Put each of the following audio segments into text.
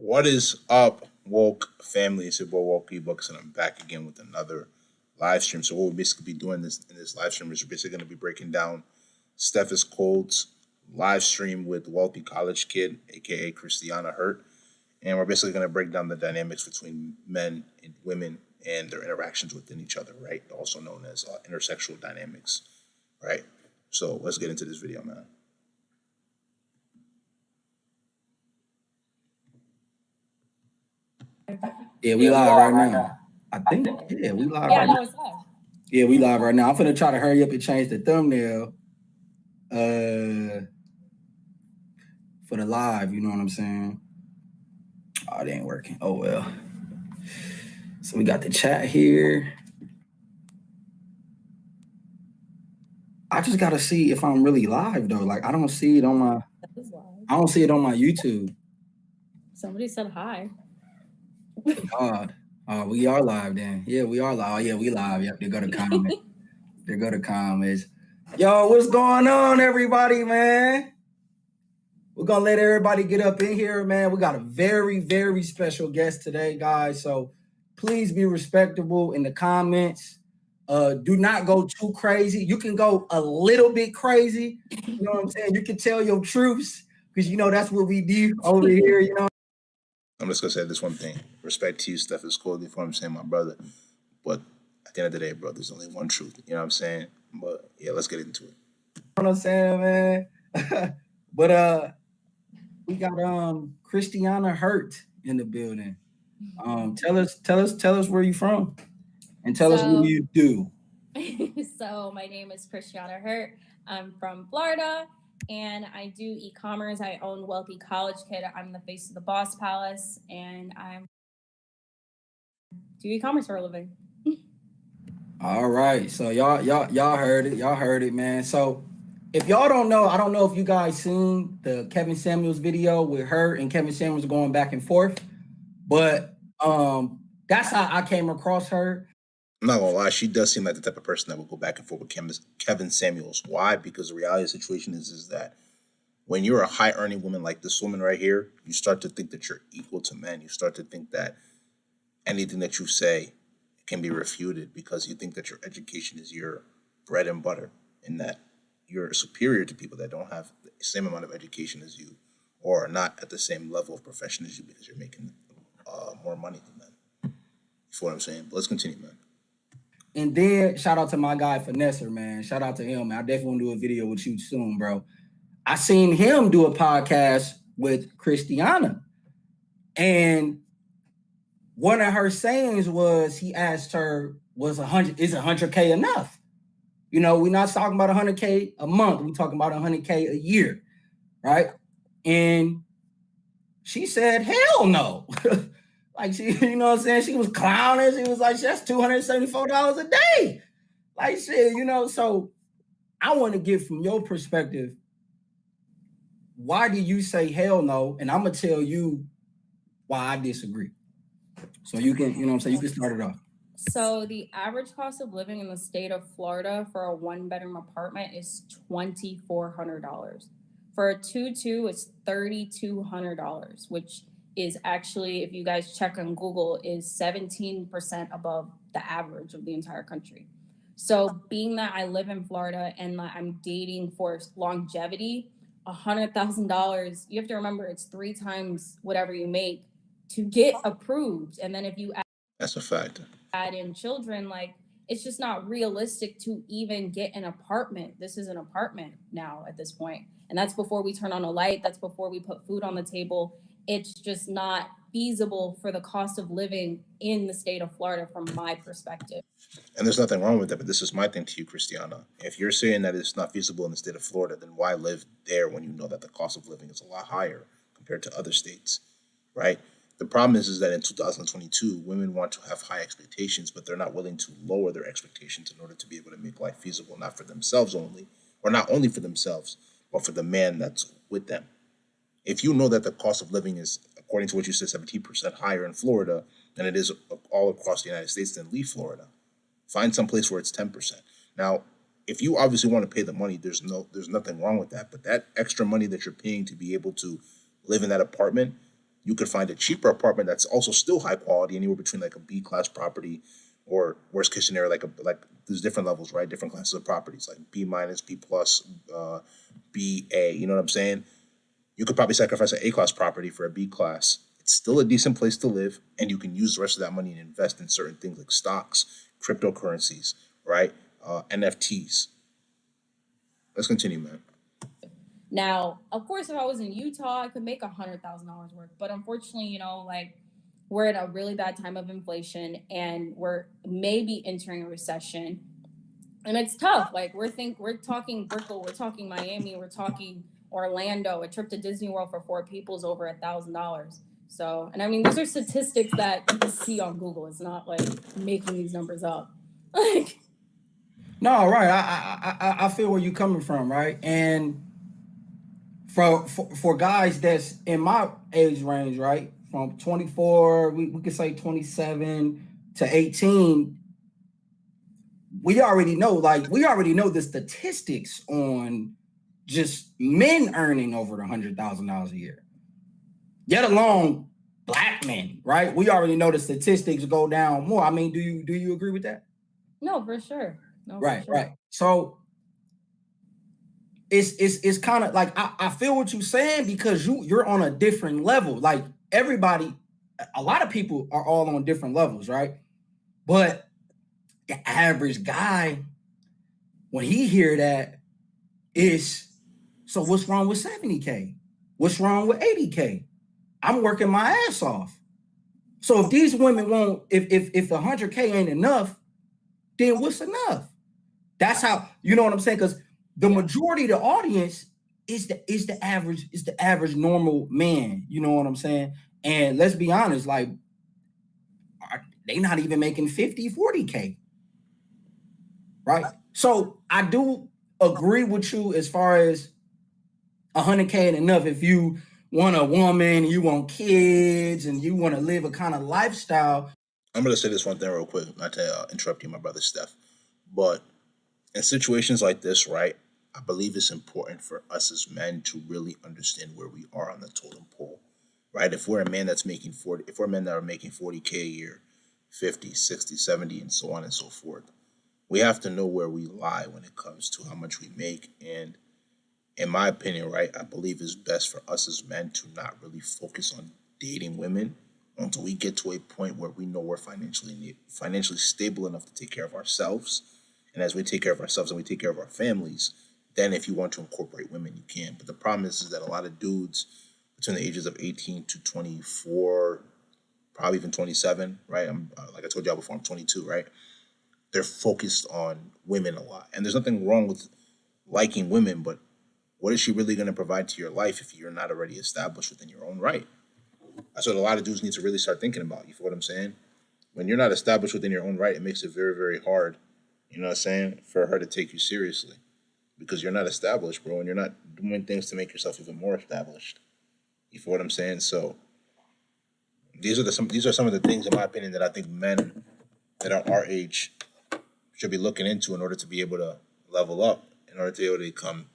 What is up, woke family? It's your boy Woke Books, and I'm back again with another live stream. So what we'll basically be doing this in this live stream is we're basically going to be breaking down Steph is Cold's live stream with wealthy college kid, aka Christiana Hurt, and we're basically going to break down the dynamics between men and women and their interactions within each other, right? Also known as intersexual dynamics, right? So let's get into this video, man. Yeah, we live right now. I think, yeah, we live Yeah, right no, now. it's live. Yeah, we live right now. I'm finna try to hurry up and change the thumbnail for the live, you know what I'm saying? Oh, it ain't working. Oh well. So we got the chat here. I just gotta see if I'm really live though. Like I don't see it on my That is live. I don't see it on my YouTube. Somebody said hi. God. We are live then. Yeah, we are live. Oh yeah, we live. Yep, there go the comment. There go the comments. Yo, what's going on, everybody, man? We're gonna let everybody get up in here, man. We got a very, very special guest today, guys. So please be respectable in the comments. Do not go too crazy. You can go a little bit crazy. You know what I'm saying? You can tell your truths because you know that's what we do over here. You know. I'm just gonna say this one thing: respect to you, Steph is cool. Before I'm saying my brother, but at the end of the day, bro, there's only one truth. You know what I'm saying? But yeah, let's get into it. You know what I'm saying, man? But we got Christiana Hurt in the building. Tell us where you from, and tell us what do you do. So my name is Christiana Hurt. I'm from Florida and I do e-commerce. I own Wealthy College Kid. I'm the face of the Boss Palace and I do e-commerce for a living. All right. So y'all heard it. Y'all heard it, man. So if y'all don't know, I don't know if you guys seen the Kevin Samuels video with her and Kevin Samuels going back and forth, but that's how I came across her. I'm not gonna lie, she does seem like the type of person that will go back and forth with Kevin Samuels. Why? Because the reality of the situation is that when you're a high earning woman like this woman right here, you start to think that you're equal to men. You start to think that anything that you say can be refuted because you think that your education is your bread and butter and that you're superior to people that don't have the same amount of education as you or are not at the same level of profession as you because you're making more money than them. You feel what I'm saying? But let's continue, man. And then shout out to my guy Finesser, man. Shout out to him, man. I definitely want to do a video with you soon, bro. I seen him do a podcast with Christiana. And one of her sayings was he asked her, is 100K enough? You know, we're not talking about 100K a month. We're talking about 100K a year, right? And she said, hell no. Like she, you know what I'm saying? She was clowning. She was like, that's $274 a day. Like shit, you know. So I want to get from your perspective, why do you say hell no? And I'm gonna tell you why I disagree. So you can, you know what I'm saying, you can start it off. So the average cost of living in the state of Florida for a one-bedroom apartment is $2,400. For a 2-2, it's $3,200, which is actually, if you guys check on Google, is 17% above the average of the entire country. So being that I live in Florida and that I'm dating for longevity, $100,000, you have to remember it's 3 times whatever you make to get approved. And then if you That's a fact. add in children, like it's just not realistic to even get an apartment. This is an apartment now at this point. And that's before we turn on a light. That's before we put food on the table. It's just not feasible for the cost of living in the state of Florida from my perspective. And there's nothing wrong with that, but this is my thing to you, Christiana. If you're saying that it's not feasible in the state of Florida, then why live there when you know that the cost of living is a lot higher compared to other states, right? The problem is that in 2022, women want to have high expectations, but they're not willing to lower their expectations in order to be able to make life feasible, not for themselves only, or not only for themselves, but for the man that's with them. If you know that the cost of living is, according to what you said, 17% higher in Florida than it is all across the United States, then leave Florida. Find some place where it's 10%. Now, if you obviously want to pay the money, there's nothing wrong with that. But that extra money that you're paying to be able to live in that apartment, you could find a cheaper apartment that's also still high quality, anywhere between like a B class property, or worst case scenario, like there's different levels, right? Different classes of properties, like B minus, B plus, B A. You know what I'm saying? You could probably sacrifice an A class property for a B class. It's still a decent place to live, and you can use the rest of that money and invest in certain things like stocks, cryptocurrencies, right? NFTs. Let's continue, man. Now, of course, if I was in Utah, I could make $100,000 worth. But unfortunately, like we're at a really bad time of inflation and we're maybe entering a recession. And it's tough. Like we're talking Brickell, we're talking Miami, we're talking Orlando. A trip to Disney World for 4 people is over $1,000. So, and I mean, these are statistics that you can see on Google. It's not like making these numbers up. Like, No, right. I feel where you're coming from, right? And for guys that's in my age range, right, from 24, we could say 27 to 18, we already know the statistics on just men earning over $100,000 a year, yet alone black men, right? We already know the statistics go down more. I mean, do you agree with that? no, for sure. No, for Right, sure. right. So it's kind of like I feel what you're saying because you're on a different level. Like everybody, a lot of people are all on different levels, right? But the average guy, when he hear that, is so what's wrong with 70K? What's wrong with 80K? I'm working my ass off. So if these women won't, if 100K ain't enough, then what's enough? That's how, you know what I'm saying? Because the majority of the audience is the average normal man. You know what I'm saying? And let's be honest, like they not even making 50, 40K. Right. So I do agree with you as far as 100K ain't enough if you want a woman, you want kids, and you want to live a kind of lifestyle. I'm gonna say this one thing real quick, not to interrupt you, my brother Steph, but in situations like this, right, I believe it's important for us as men to really understand where we are on the totem pole, right? If we're a man that's making 40, if we're men that are making 40K a year, 50, 60, 70, and so on and so forth, we have to know where we lie when it comes to how much we make. And in my opinion, right, I believe it's best for us as men to not really focus on dating women until we get to a point where we know we're financially stable enough to take care of ourselves. And as we take care of ourselves and we take care of our families, then if you want to incorporate women, you can. But the problem is that a lot of dudes between the ages of 18 to 24, probably even 27, right? I'm like I told y'all before, I'm 22, right? They're focused on women a lot. And there's nothing wrong with liking women, but what is she really going to provide to your life if you're not already established within your own right? That's what a lot of dudes need to really start thinking about. You feel what I'm saying? When you're not established within your own right, it makes it very, very hard, you know what I'm saying, for her to take you seriously because you're not established, bro, and you're not doing things to make yourself even more established. You feel what I'm saying? So these are some of the things, in my opinion, that I think men that are our age should be looking into in order to be able to level up, in order to be able to become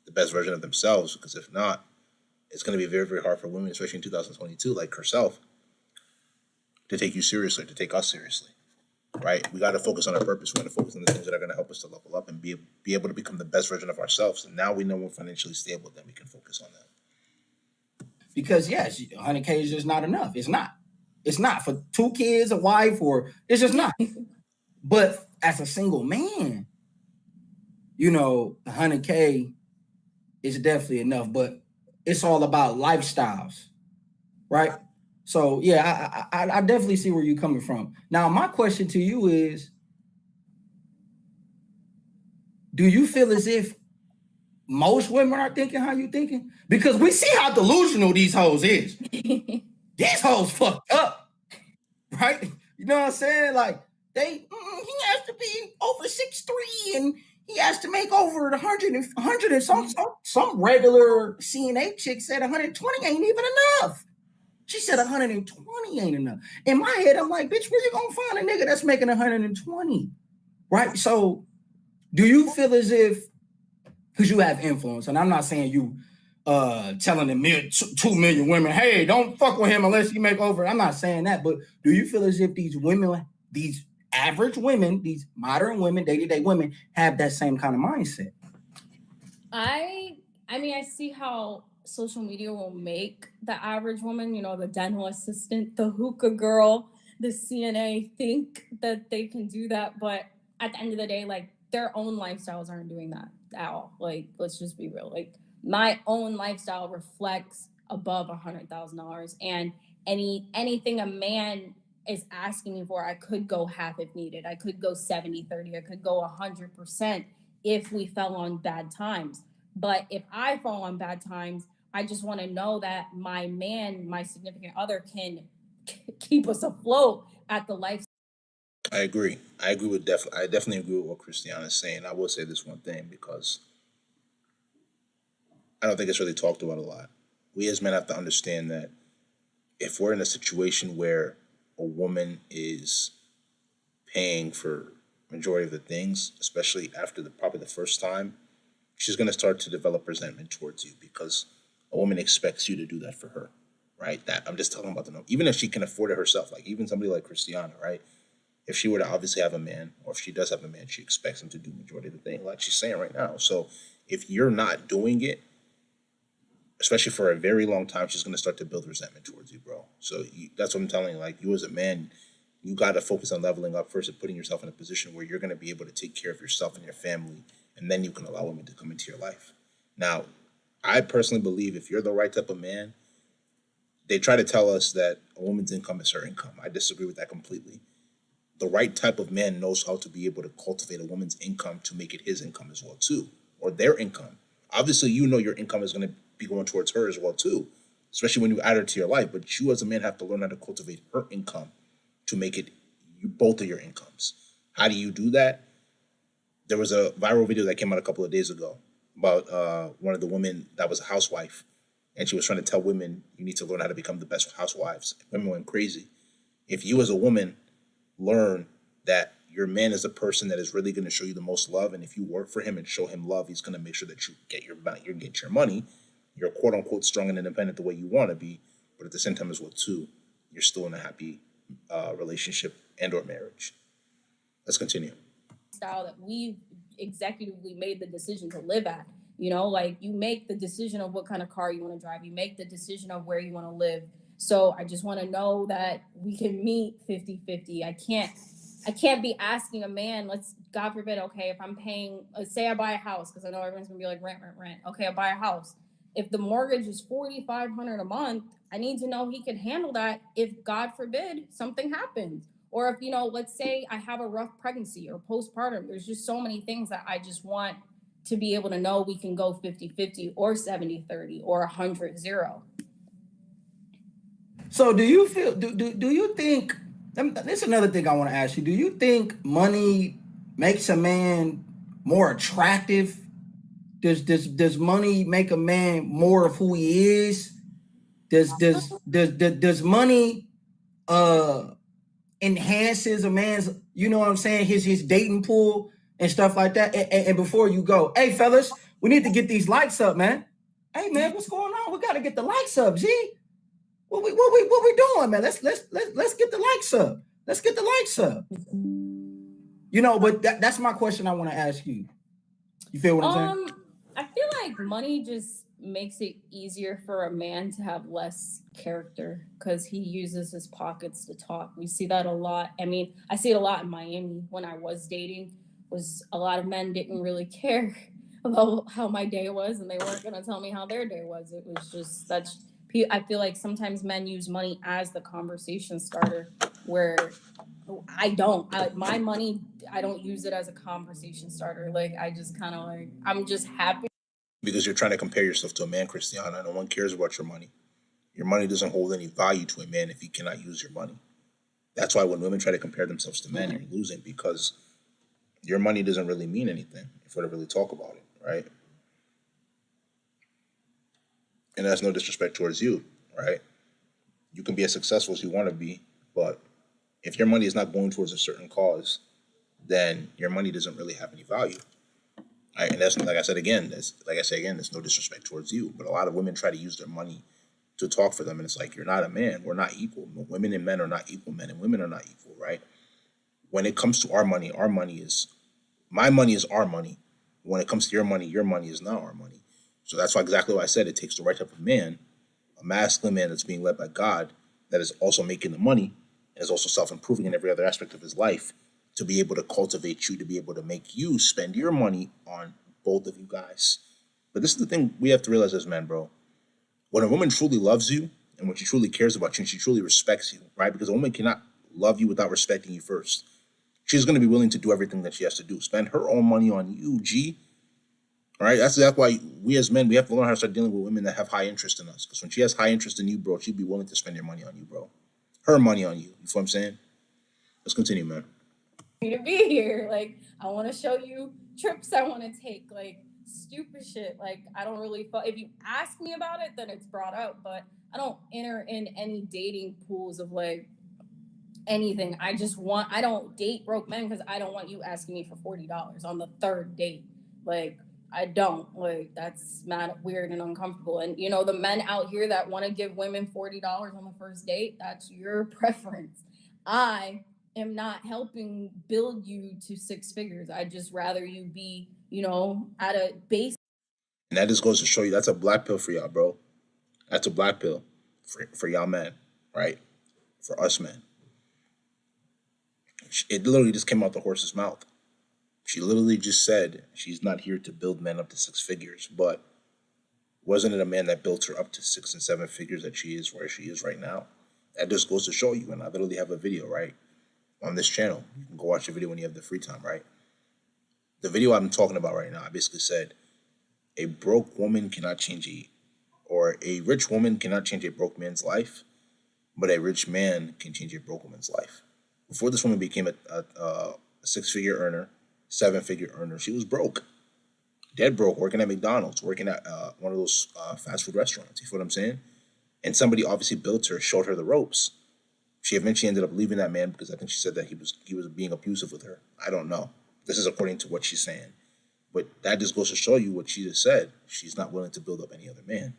the best version of themselves. Because if not, it's going to be very, very hard for women, especially in 2022, like herself, to take you seriously, to take us seriously, right? We got to focus on our purpose. We got to focus on the things that are going to help us to level up and be able to become the best version of ourselves. And now we know we're financially stable, then we can focus on that. Because yes, 100K is just not enough. It's not. It's not for 2 kids, a wife, or it's just not. But as a single man, 100K is definitely enough. But it's all about lifestyles, right? So yeah, I definitely see where you're coming from. Now, my question to you is, do you feel as if most women are thinking how you thinking? Because we see how delusional these hoes is. These hoes fucked up, right? You know what I'm saying? Like he has to be over 6'3" and he has to make over 100 and some regular CNA chick said 120 ain't even enough. She said 120 ain't enough. In my head, I'm like, bitch, where you gonna find a nigga that's making 120? Right? So do you feel as if, because you have influence, and I'm not saying you telling the 2 million women, hey, don't fuck with him unless you make over. I'm not saying that, but do you feel as if these women, these average women, these modern women, day-to-day women, have that same kind of mindset? I mean, I see how social media will make the average woman, you know, the dental assistant, the hookah girl, the CNA think that they can do that, but at the end of the day, like their own lifestyles aren't doing that at all. Like, let's just be real. Like my own lifestyle reflects above $100,000, and anything a man is asking me for, I could go half if needed. I could go 70-30. I could go 100% if we fell on bad times. But if I fall on bad times, I just want to know that my man, my significant other, can keep us afloat at the life. I agree. I definitely agree with what Christiana is saying. I will say this one thing because I don't think it's really talked about a lot. We as men have to understand that if we're in a situation where a woman is paying for majority of the things, especially after the probably the first time, she's going to start to develop resentment towards you because a woman expects you to do that for her, right? That I'm just talking about the no. Even if she can afford it herself, like even somebody like Christiana, right? If she were to obviously have a man, or if she does have a man, she expects him to do majority of the thing, like she's saying right now. So if you're not doing it, especially for a very long time, she's going to start to build resentment towards you, bro. So that's what I'm telling you. Like you as a man, you got to focus on leveling up first and putting yourself in a position where you're going to be able to take care of yourself and your family, and then you can allow women to come into your life. Now, I personally believe if you're the right type of man, they try to tell us that a woman's income is her income. I disagree with that completely. The right type of man knows how to be able to cultivate a woman's income to make it his income as well too, or their income. Obviously, you know your income is going to be going towards her as well too, especially when you add her to your life. But you as a man have to learn how to cultivate her income to make it both of your incomes. How do you do that? There was a viral video that came out a couple of days ago about one of the women that was a housewife, and she was trying to tell women you need to learn how to become the best housewives. Women went crazy. If you as a woman learn that your man is the person that is really going to show you the most love, and if you work for him and show him love, he's going to make sure that you get your money. You're quote unquote strong and independent the way you want to be, but at the same time as well too, you're still in a happy relationship and or marriage. Let's continue. Style that we've executively made the decision to live at. You know, like you make the decision of what kind of car you want to drive, you make the decision of where you want to live. So I just want to know that we can meet 50-50. I can't be asking a man, let's God forbid, okay, if I'm paying, let's say I buy a house, because I know everyone's gonna be like rent. Okay, I buy a house. If the mortgage is $4,500 a month, I need to know he can handle that if God forbid something happens. Or if, you know, let's say I have a rough pregnancy or postpartum. There's just so many things that I just want to be able to know we can go 50-50 or 70-30 or 100-0. So do you feel do you think this is another thing I want to ask you. Do you think money makes a man more attractive? Does money make a man more of who he is? Does money enhances a man's, you know what I'm saying, his dating pool and stuff like that? And before you go, hey fellas, we need to get these likes up, man. Hey man, what's going on? We got to get the likes up, G. What we doing, man? Let's get the likes up. Let's get the likes up. You know, but that's my question I want to ask you. You feel what I'm saying? I feel like money just makes it easier for a man to have less character because he uses his pockets to talk. We see that a lot. I mean, I see it a lot in Miami when I was dating. Was a lot of men didn't really care about how my day was, and they weren't gonna tell me how their day was. It was just such. I feel like sometimes men use money as the conversation starter, where I don't. My money, I don't use it as a conversation starter. Like I just kind of like I'm just happy. Because you're trying to compare yourself to a man, Christiana. No one cares about your money. Your money doesn't hold any value to a man if he cannot use your money. That's why when women try to compare themselves to men, you're losing because your money doesn't really mean anything if we're to really talk about it, right? And that's no disrespect towards you, right? You can be as successful as you want to be, but if your money is not going towards a certain cause, then your money doesn't really have any value. And that's like I said again. There's no disrespect towards you, but a lot of women try to use their money to talk for them, and it's like you're not a man. We're not equal. Women and men are not equal. Men and women are not equal, right? When it comes to our money is my money is our money. When it comes to your money is not our money. So that's why exactly what I said. It takes the right type of man, a masculine man that's being led by God, that is also making the money and is also self-improving in every other aspect of his life to be able to cultivate you, to be able to make you spend your money on both of you guys. But this is the thing we have to realize as men, bro. When a woman truly loves you and when she truly cares about you and she truly respects you, right? Because a woman cannot love you without respecting you first. She's going to be willing to do everything that she has to do. Spend her own money on you, G. All right, that's why we as men, we have to learn how to start dealing with women that have high interest in us. Because when she has high interest in you, bro, she'd be willing to spend your money on you, bro. Her money on you. You feel what I'm saying? Let's continue, man. To be here. Like, I want to show you trips I want to take, like stupid shit. Like, I don't really, if you ask me about it, then it's brought up, but I don't enter in any dating pools of like anything. I don't date broke men because I don't want you asking me for $40 on the third date. Like, I don't. Like, that's mad weird and uncomfortable. And you know, the men out here that want to give women $40 on the first date, that's your preference. I am not helping build you to six figures. I just rather you be, you know, at a base. And that just goes to show you that's a black pill for y'all, bro. That's a black pill for y'all men, right? For us men. It literally just came out the horse's mouth. She literally just said she's not here to build men up to six figures, but wasn't it a man that built her up to 6 and 7 figures that she is where she is right now? That just goes to show you. And I literally have a video, right, on this channel. You can go watch the video when you have the free time, right? The video I'm talking about right now, I basically said a broke woman cannot change or a rich woman cannot change a broke man's life, but a rich man can change a broke woman's life. Before this woman became a 6-figure earner, 7-figure earner, she was broke. Dead broke, working at McDonald's, working at one of those fast food restaurants. You feel what I'm saying? And somebody obviously built her, showed her the ropes. She eventually ended up leaving that man because I think she said that he was being abusive with her. I don't know. This is according to what she's saying. But that just goes to show you what she just said. She's not willing to build up any other man.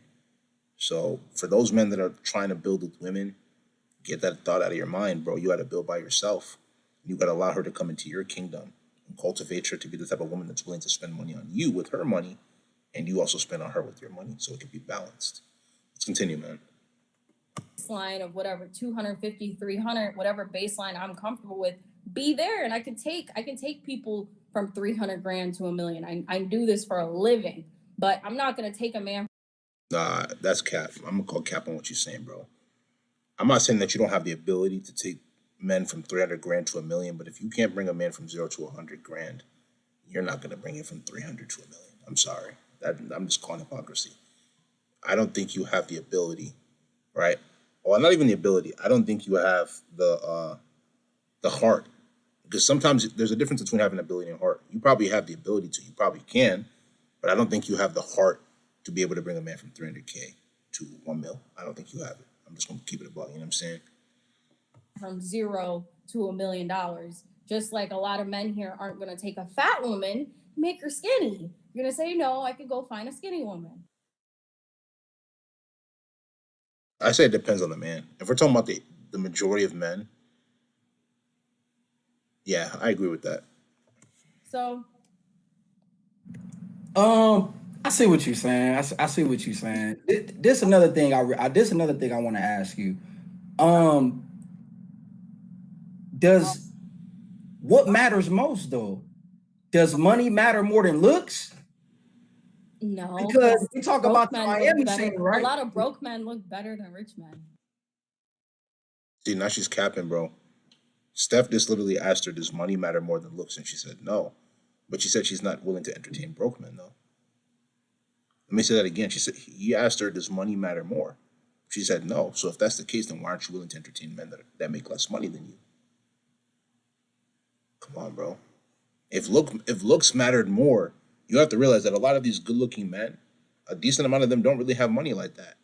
So for those men that are trying to build with women, get that thought out of your mind, bro. You got to build by yourself. You got to allow her to come into your kingdom and cultivate her to be the type of woman that's willing to spend money on you with her money, and you also spend on her with your money, so it can be balanced. Let's continue, man. Baseline of whatever 250, 300, whatever baseline I'm comfortable with, be there, and I can take people from 300 grand to $1 million. I do this for a living, but I'm not gonna take a man. Nah, that's cap. I'm gonna call cap on what you're saying, bro. I'm not saying that you don't have the ability to take men from 300 grand to $1 million, but if you can't bring a man from 0 to 100 grand, you're not gonna bring it from 300 to $1 million. I'm sorry. I'm just calling hypocrisy. I don't think you have the ability, right? Well, not even the ability. I don't think you have the heart, because sometimes there's a difference between having ability and heart. You probably have the ability to. You probably can, but I don't think you have the heart to be able to bring a man from 300K to 1 mil. I don't think you have it. I'm just gonna keep it above. You know what I'm saying? From 0 to $1 million. Just like a lot of men here aren't gonna take a fat woman, make her skinny. You're gonna say, no, I could go find a skinny woman. I say it depends on the man. If we're talking about the majority of men, yeah, I agree with that. So I see what you're saying. I see what you're saying. This another thing another thing I want to ask you. Does what matters most though? Does money matter more than looks? no, Because we talk broke about the men look Miami better. scene, right? A lot of broke men look better than rich men. See, now she's capping, bro. Steph just literally asked her, does money matter more than looks? And she said no. But she said she's not willing to entertain broke men, though. Let me say that again. She said, he asked her, does money matter more? She said no. So if that's the case, then why aren't you willing to entertain men that make less money than you? Come on, bro. If looks mattered more, you have to realize that a lot of these good-looking men, a decent amount of them don't really have money like that.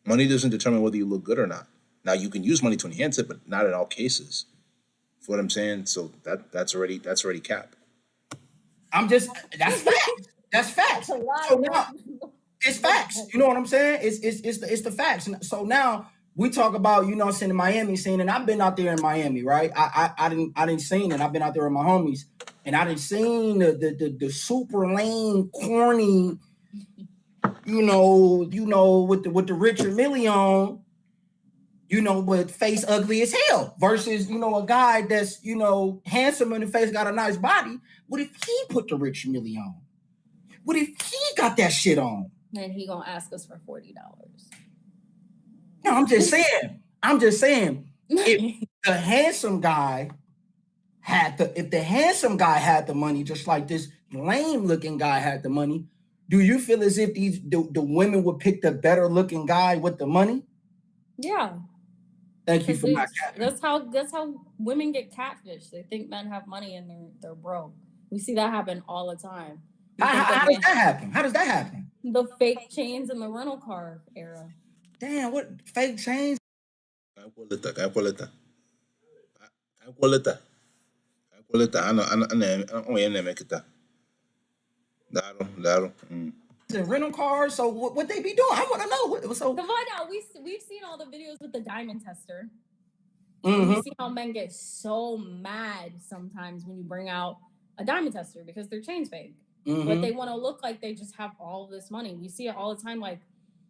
Money doesn't determine whether you look good or not. Now you can use money to enhance it, but not in all cases. For what I'm saying, so that's already cap. That's facts. That's facts. That's a lot So of now it's facts. You know what I'm saying? It's the facts. So now we talk about, you know, I'm saying, the Miami scene, and I've been out there in Miami, right? I didn't seen it. I've been out there with my homies, and I didn't seen the super lame, corny, with the Richard Million, but face ugly as hell, versus, a guy that's, handsome in the face, got a nice body. What if he put the Richard Million on? What if he got that shit on? And he gonna ask us for $40. No, I'm just saying. If the handsome guy had the money, just like this lame looking guy had the money, do you feel as if the women would pick the better looking guy with the money? Yeah. Thank you for my cat. That's how women get catfished. They think men have money and they're broke. We see that happen all the time. How does that happen? The fake chains in the rental car era. Damn, what fake chains? Rental cars. So what they be doing? I want to know. So to find out, we've seen all the videos with the diamond tester. Mm-hmm. You see how men get so mad sometimes when you bring out a diamond tester because their chain's fake. Mm-hmm. But they want to look like they just have all of this money. We see it all the time. Like,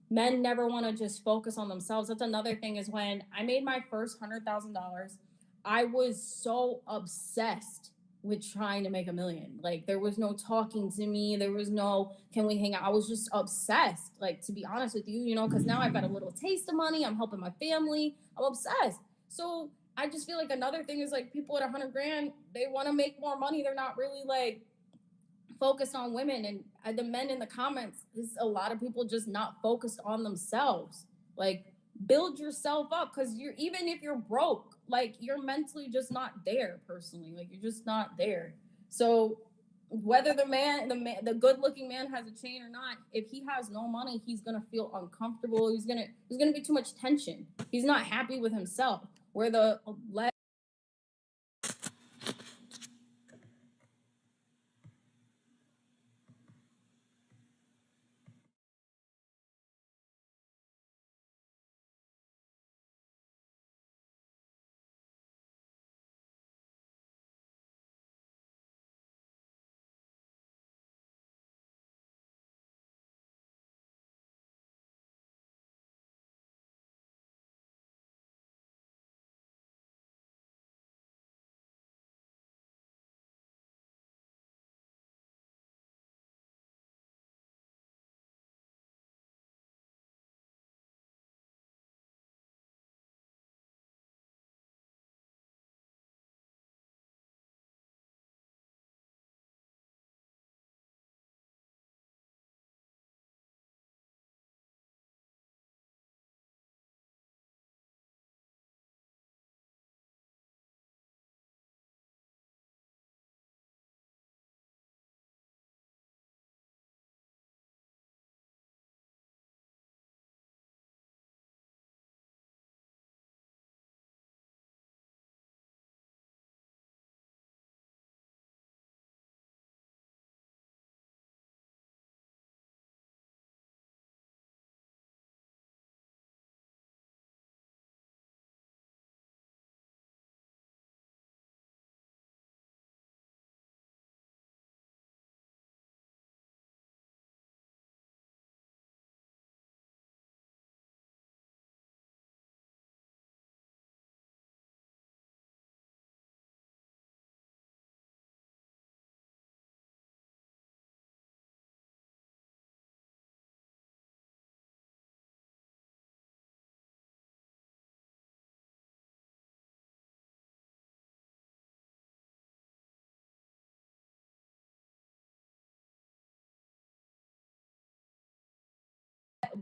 men never want to just focus on themselves. That's another thing, is when I made my first $100,000, I was so obsessed with trying to make $1 million. Like, there was no talking to me. There was no, can we hang out? I was just obsessed, like, to be honest with you, because now I've got a little taste of money. I'm helping my family. I'm obsessed. So I just feel like another thing is, like, people at 100 grand, they want to make more money. They're not really, like, focused on women. And the men in the comments, is a lot of people just not focused on themselves. Like, build yourself up, because even if you're broke, like, you're mentally just not there personally. Like, you're just not there. So whether the good looking man has a chain or not, if he has no money, he's gonna feel uncomfortable. There's gonna be too much tension. He's not happy with himself. Where the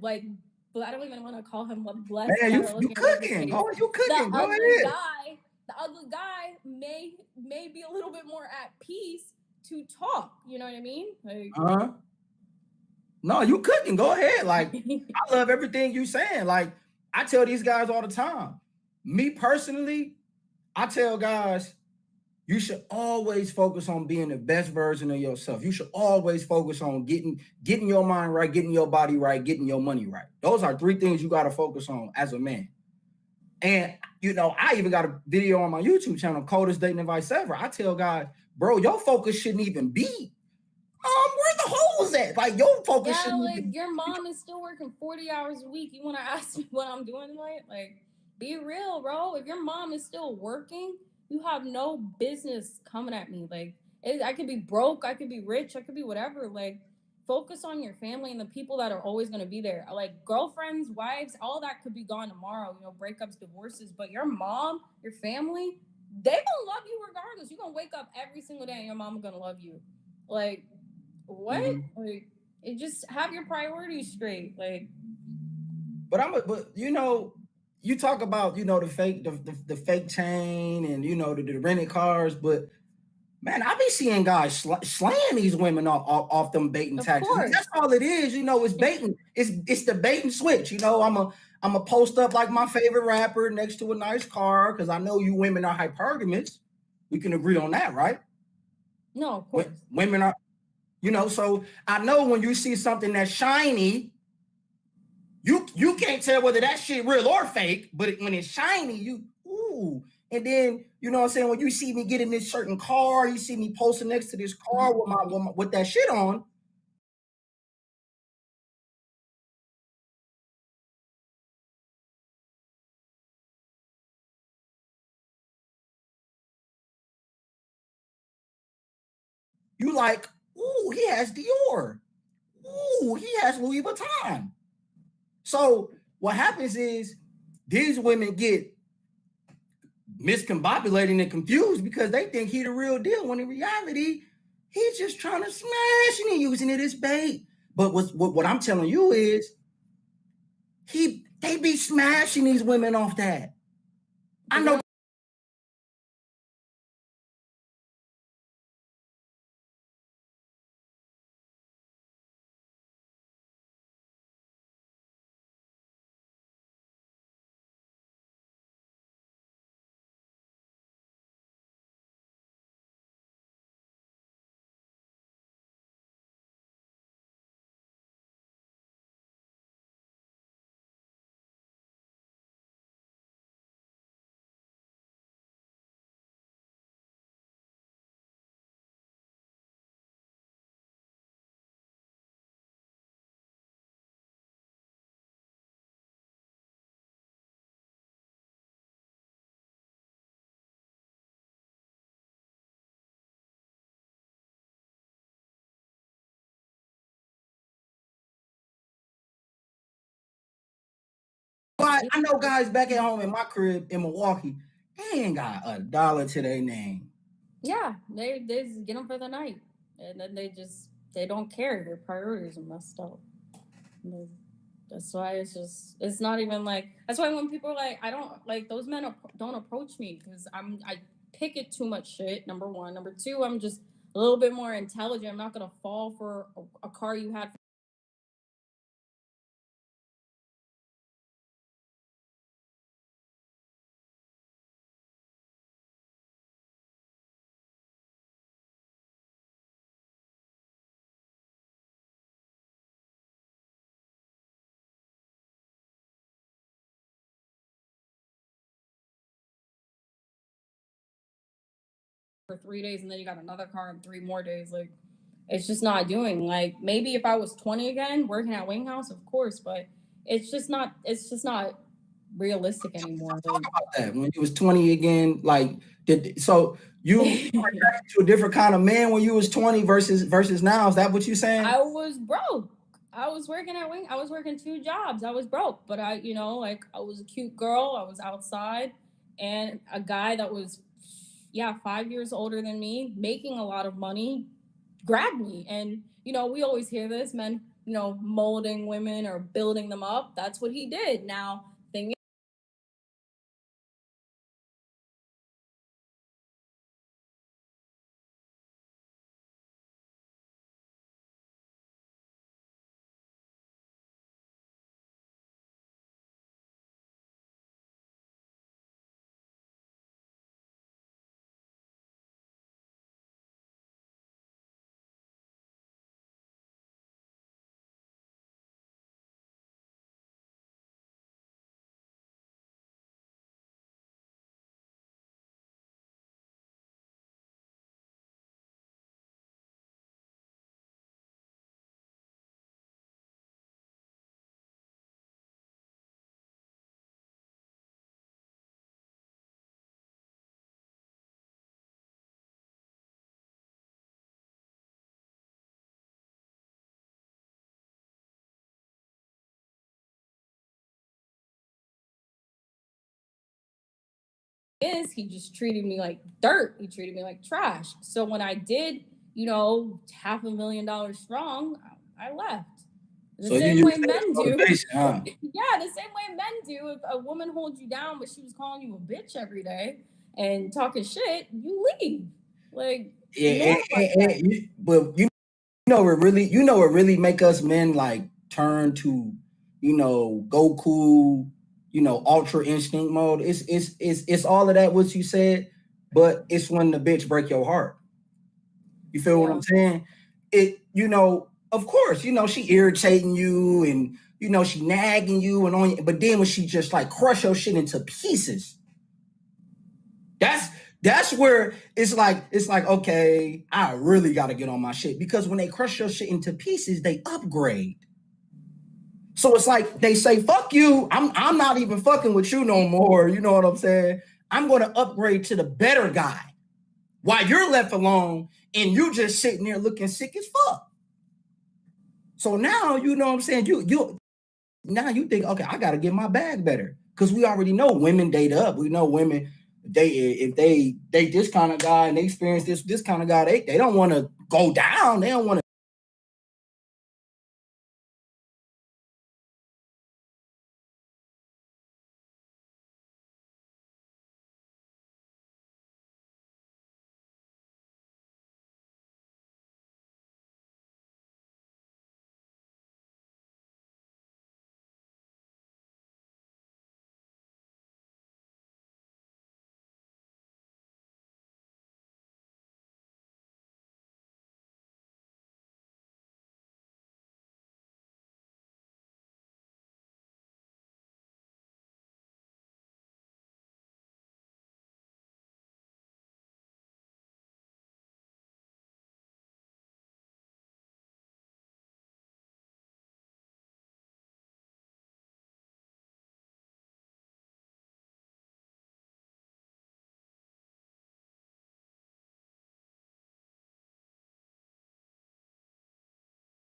like, but I don't even want to call him what blessed. Man, you cooking. Oh, you cooking. Go ahead. The ugly guy may be a little bit more at peace to talk. You know what I mean? Like, no, you cooking. Go ahead. Like, I love everything you saying. Like, I tell these guys all the time. Me personally, I tell guys, You should always focus on being the best version of yourself. You should always focus on getting your mind right, getting your body right, getting your money right. Those are three things you got to focus on as a man. And I even got a video on my YouTube channel, Coldest Dating Advice Ever. I tell guys, bro, your focus shouldn't even be where the hoes at. Like your focus Yeah, shouldn't like even. your mom is still working 40 hours a week. You want to ask me what I'm doing tonight? Like, be real, bro. If your mom is still working, you have no business coming at me. Like, I could be broke, I could be rich, I could be whatever. Like, focus on your family and the people that are always going to be there. Like, girlfriends, wives, all that could be gone tomorrow, breakups, divorces. But your mom, your family, they gonna love you regardless. You're gonna wake up every single day and your mom gonna love you. Like, what? Like, it just have your priorities straight. Like, But you talk about the fake chain and the rented cars, but man, I be seeing guys slaying these women off them baiting of tactics. course. That's all it is. It's baiting. It's the bait and switch. I'm a post up like my favorite rapper next to a nice car because I know you women are hypergamous. We can agree on that, right? No, of course. Women are, so I know when you see something that's shiny, you can't tell whether that shit real or fake, but when it's shiny, ooh. And then what I'm saying, when you see me getting this certain car, you see me posting next to this car with that shit on. You like, ooh, he has Dior. Ooh, he has Louis Vuitton. So what happens is these women get miscombobulating and confused because they think he the real deal when in reality he's just trying to smash and using it as bait. But what I'm telling you is they be smashing these women off that. I know. I know guys back at home in my crib in Milwaukee, they ain't got $1 to their name. Yeah, they just get them for the night, and then they don't care. Their priorities are messed up. That's why it's not even like that's why when people are like I don't like those men don't approach me because I pick it too much shit. Number one, number two, I'm just a little bit more intelligent. I'm not gonna fall for a car you had for 3 days and then you got another car in 3 more days. Like it's just not doing. Like maybe if I was 20 again, working at Wing House, of course, but it's just not realistic anymore. Talk about that when you was 20 again. Like so you attracted to a different kind of man when you was 20 versus now. Is that what you saying? I was broke. I was working at Wing. I was working 2 jobs. I was broke, but like I was a cute girl. I was outside, and a guy that was, yeah, 5 years older than me, making a lot of money, grabbed me. And we always hear this: men, molding women or building them up. That's what he did. Now, thing is he just treated me like dirt. He treated me like trash. So when I did, $500,000 strong, I left. The So same you way use that as men do. motivation, huh? Yeah, the same way men do. If a woman holds you down, but she was calling you a bitch every day and talking shit, you leave. Like, Yeah, but what really make us men like turn to, Goku, ultra instinct mode. It's all of that what you said, but it's when the bitch break your heart. You feel what Yeah. I'm saying? Of course, she irritating you and she nagging you and on you, but then when she just like crush your shit into pieces, that's where it's like, okay, I really gotta get on my shit. Because when they crush your shit into pieces, they upgrade. So it's like they say, fuck you, I'm not even fucking with you no more. You know what I'm saying? I'm gonna upgrade to the better guy while you're left alone and you just sitting there looking sick as fuck. So now you know what I'm saying? You now you think, okay, I gotta get my bag better. Because we already know women date up. We know women, if they date this kind of guy and they experience this kind of guy, they don't want to go down. They don't want to.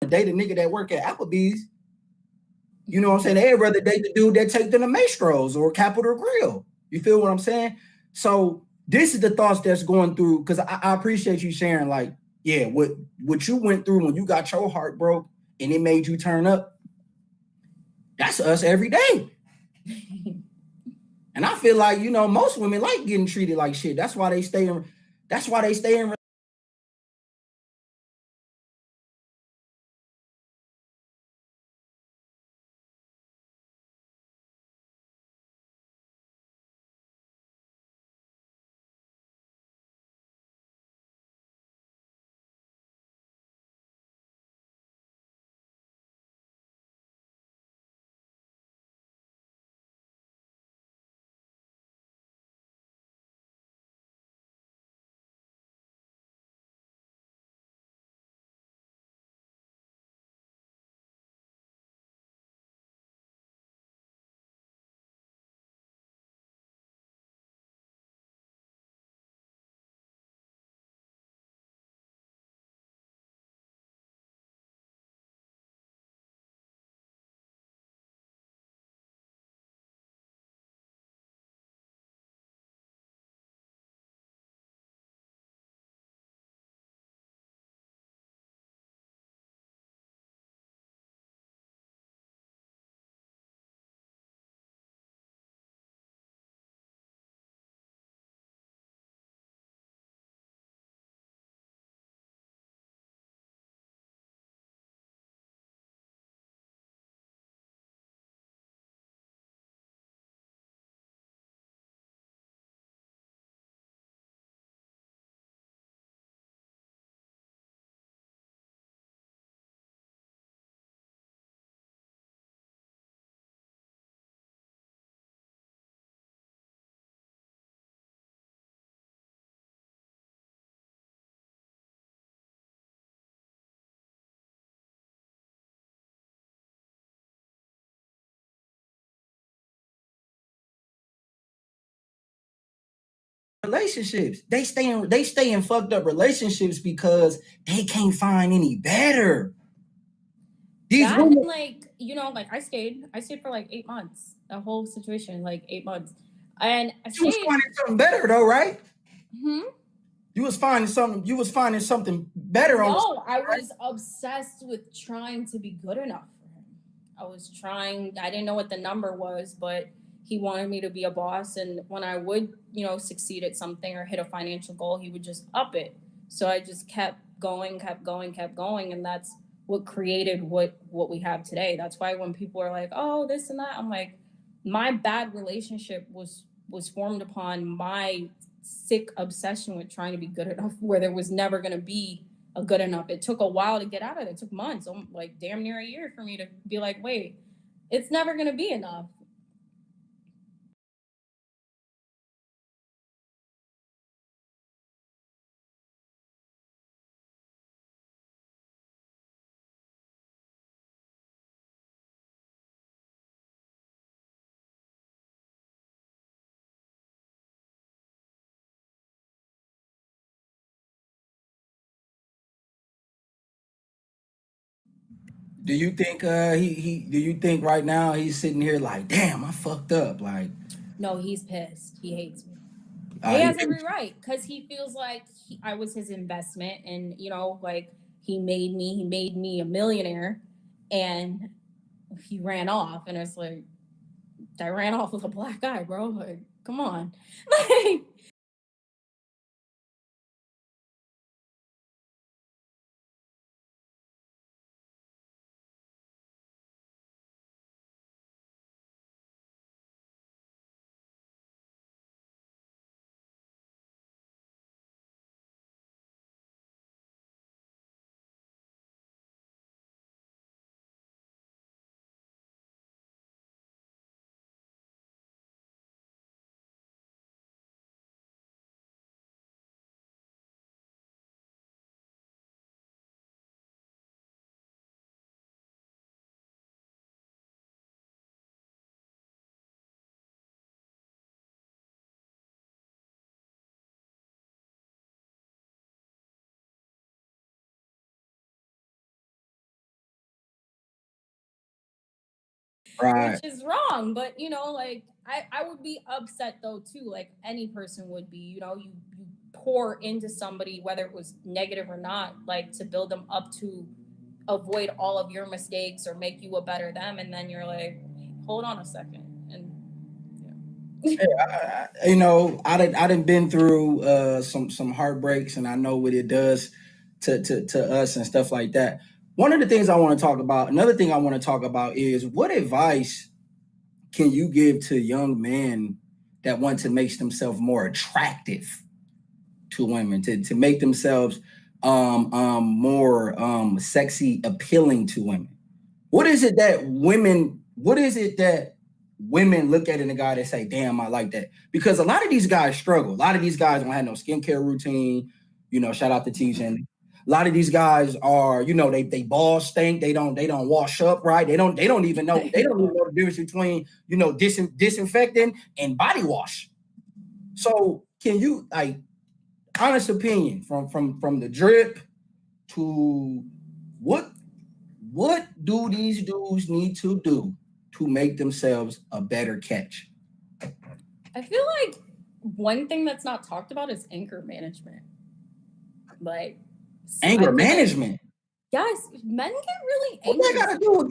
Date a nigga that work at Applebee's. You know what I'm saying? They'd rather date the dude that take them to Maestros or Capital Grill. You feel what I'm saying? So this is the thoughts that's going through, because I appreciate you sharing, like, yeah, what you went through when you got your heart broke and it made you turn up. That's us every day. And I feel like, most women like getting treated like shit. That's why they stay in relationships. They stay in fucked up relationships because they can't find any better. These That and women, like, I stayed for like 8 months. That whole situation, like 8 months. And You was finding something better though, right? hmm? You was finding something. You was finding something better on the No, I side, right? was obsessed with trying to be good enough for him. I was trying, I didn't know what the number was, but he wanted me to be a boss. And when I would, succeed at something or hit a financial goal, he would just up it. So I just kept going, kept going, kept going. And that's what created what we have today. That's why when people are like, oh, this and that, I'm like, my bad relationship was formed upon my sick obsession with trying to be good enough where there was never going to be a good enough. It took a while to get out of it. It took months, like damn near a year for me to be like, wait, it's never going to be enough. Do you think he do you think right now he's sitting here like, damn, I fucked up? Like, No, he's pissed. He hates me. He he has every right because he feels like I was his investment, and like he made me a millionaire, and he ran off, and it's like I ran off with a black eye, bro. Like, come on, like right. which is wrong. But like I would be upset though too, like any person would be. You pour into somebody, whether it was negative or not, like to build them up to avoid all of your mistakes or make you a better them, and then you're like, hold on a second, and yeah. I didn't been through some heartbreaks, and I know what it does to us and stuff like that. One of the things I want to talk about, another thing I want to talk about is what advice can you give to young men that want to make themselves more attractive to women, to make themselves more sexy appealing to women? What is it that women look at in a guy that say, damn, I like that? Because a lot of these guys struggle. A lot of these guys don't have no skincare routine. Shout out to TJ. A lot of these guys are, they balls stink. They don't wash up right. They don't even know the difference between, disinfectant and body wash. So can you, like, honest opinion from the drip to what what do these dudes need to do to make themselves a better catch? I feel like one thing that's not talked about is anger management. Like, I Anger feel like, management. yes, men get really What that angry. got to do with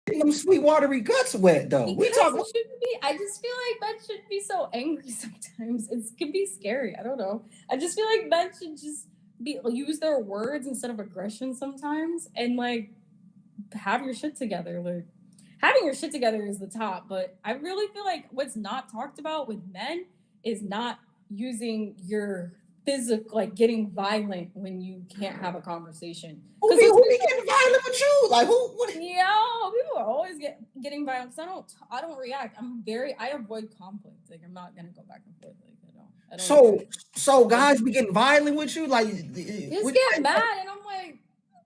getting them sweet watery guts wet though. We Because talk. it shouldn't be. I just feel like men shouldn't be so angry sometimes. It can be scary. I don't know. I just feel like men should just be use their words instead of aggression sometimes, and like have your shit together. Like having your shit together is the top, but I really feel like what's not talked about with men is not using your physical, like getting violent when you can't have a conversation. Because Who be getting violent with you? Like who? What? yeah, people are always getting violent because I don't react. I avoid conflict. Like I'm not gonna go back and forth. Like I don't So even, so guys be getting violent with you? Like just would, get mad, and I'm like,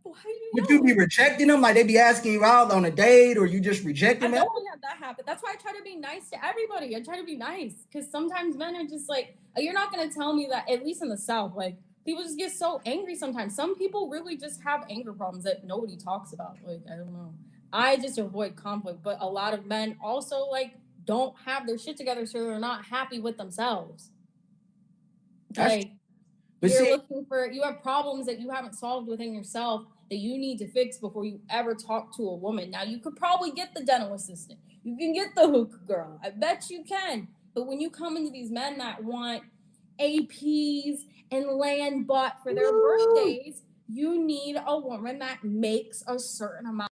why are you would you be yelling? rejecting them? Like they be asking you out on a date, or you just rejecting I've them? definitely had that happen. That's why I try to be nice to everybody. I try to be nice because sometimes men are just like, you're not gonna tell me that. At least in the South, like people just get so angry sometimes. Some people really just have anger problems that nobody talks about. Like I don't know. I just avoid conflict, but a lot of men also like don't have their shit together, so they're not happy with themselves. That's Like but you're see, looking for you have problems that you haven't solved within yourself that you need to fix before you ever talk to a woman. Now you could probably get the dental assistant. You can get the hookah girl. I bet you can. But when you come into these men that want APs and land bought for their woo, birthdays, you need a woman that makes a certain amount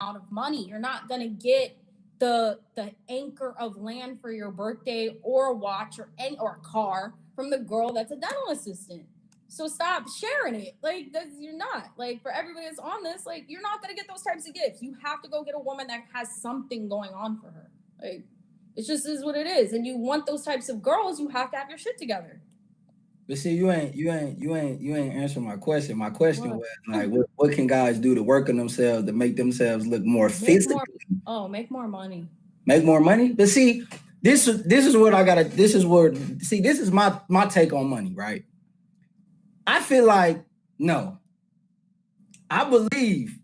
of money. You're not gonna get the anchor of land for your birthday or a watch or a car from the girl that's a dental assistant. So stop sharing it. Like that's you're not like for everybody that's on this. Like you're not gonna get those types of gifts. You have to go get a woman that has something going on for her. Like it just is what it is. And you want those types of girls, you have to have your shit together. but see, you ain't answering my question. My question What? was like, what can guys do to work on themselves to make themselves look more Make physically, more. Oh, make more money. make more money? But see, this is what I gotta. This is what see. This is my take on money, right? I feel like no. I believe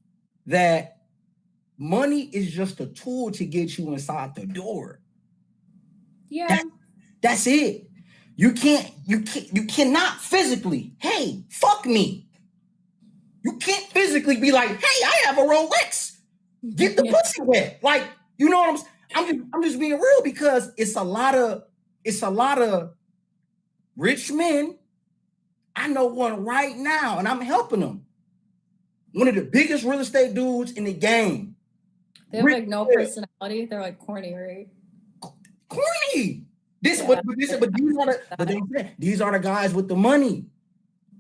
that money is just a tool to get you inside the door. Yeah. That's it. You cannot physically, hey, fuck me. You can't physically be like, hey, I have a Rolex. Get the Yeah. pussy wet. Like, you know what I'm just being real because it's a lot of rich men. I know one right now, and I'm helping them. One of the biggest real estate dudes in the game. They have Rich, like no personality. They're like corny, right? corny. This, Yeah. but these are the guys with the money.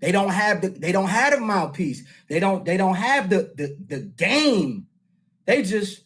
They don't have the mouthpiece. They don't have the game. They just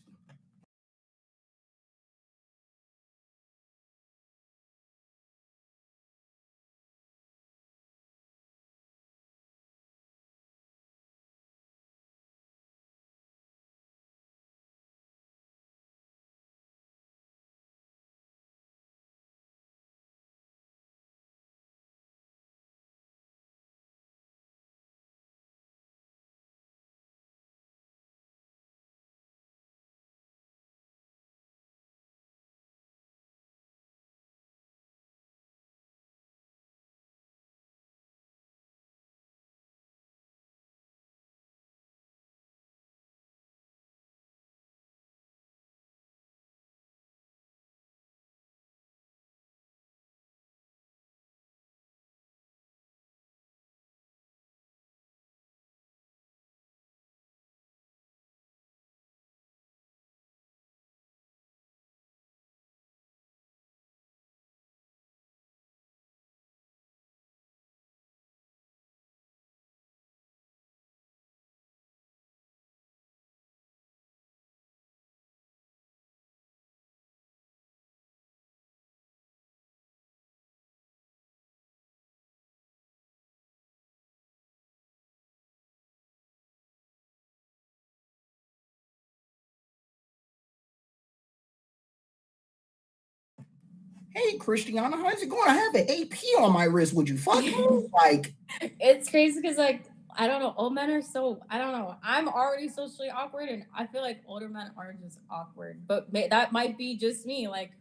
hey, Christiana, how's it going? I have an AP on my wrist. Would you fuck me? Like, It's crazy because like I don't know, old men are so I don't know. I'm already socially awkward, and I feel like older men are just awkward. But that might be just me. Like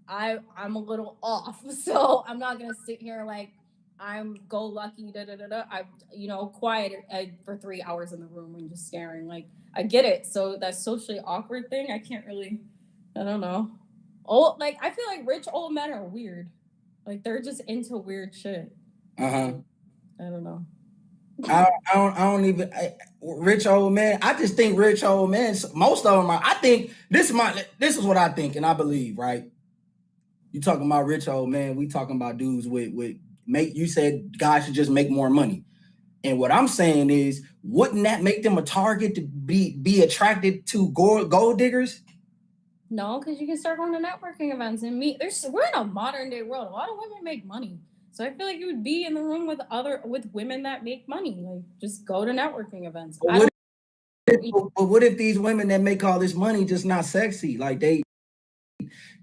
I'm a little off, so I'm not gonna sit here like I'm go lucky. Da da da da. I quiet for 3 hours in the room and just staring. Like I get it. So that socially awkward thing, I can't really. I don't know. Like I feel like rich old men are weird. Like they're just into weird shit. uh-huh. I don't know. I don't even rich old man. I just think rich old men. Most of them are. I think this is what I think and I believe. Right? You talking about rich old man? We talking about dudes with make. You said guys should just make more money. And what I'm saying is, wouldn't that make them a target to be attracted to gold diggers? No, because you can start going to networking events and meet. We're in a modern day world. A lot of women make money, so I feel like you would be in the room with women that make money. Like just go to networking events. But what if these women that make all this money just not sexy? Like they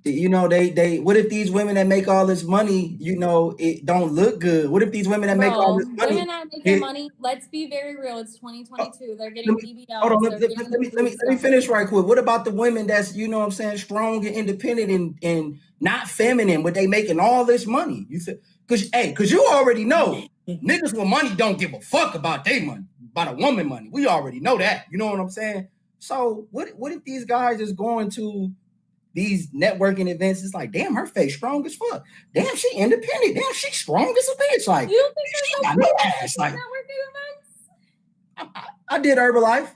what if these women that make all this money, it don't look good? What if these women that make all this money, women that make their money, let's be very real, it's 2022. They're getting hold on, BBLs. let me finish right quick. What about the women that's, what I'm saying, strong and independent and not feminine, but they making all this money? You said, because you already know niggas with money don't give a fuck about their money, about a woman money. We already know that. You know what I'm saying? So what if these guys is going to these networking events? It's like, damn, her face strong as fuck. Damn, she independent. Damn, she strong as a bitch. Like, you don't think there's got no ass. Like, networking events? I did Herbalife,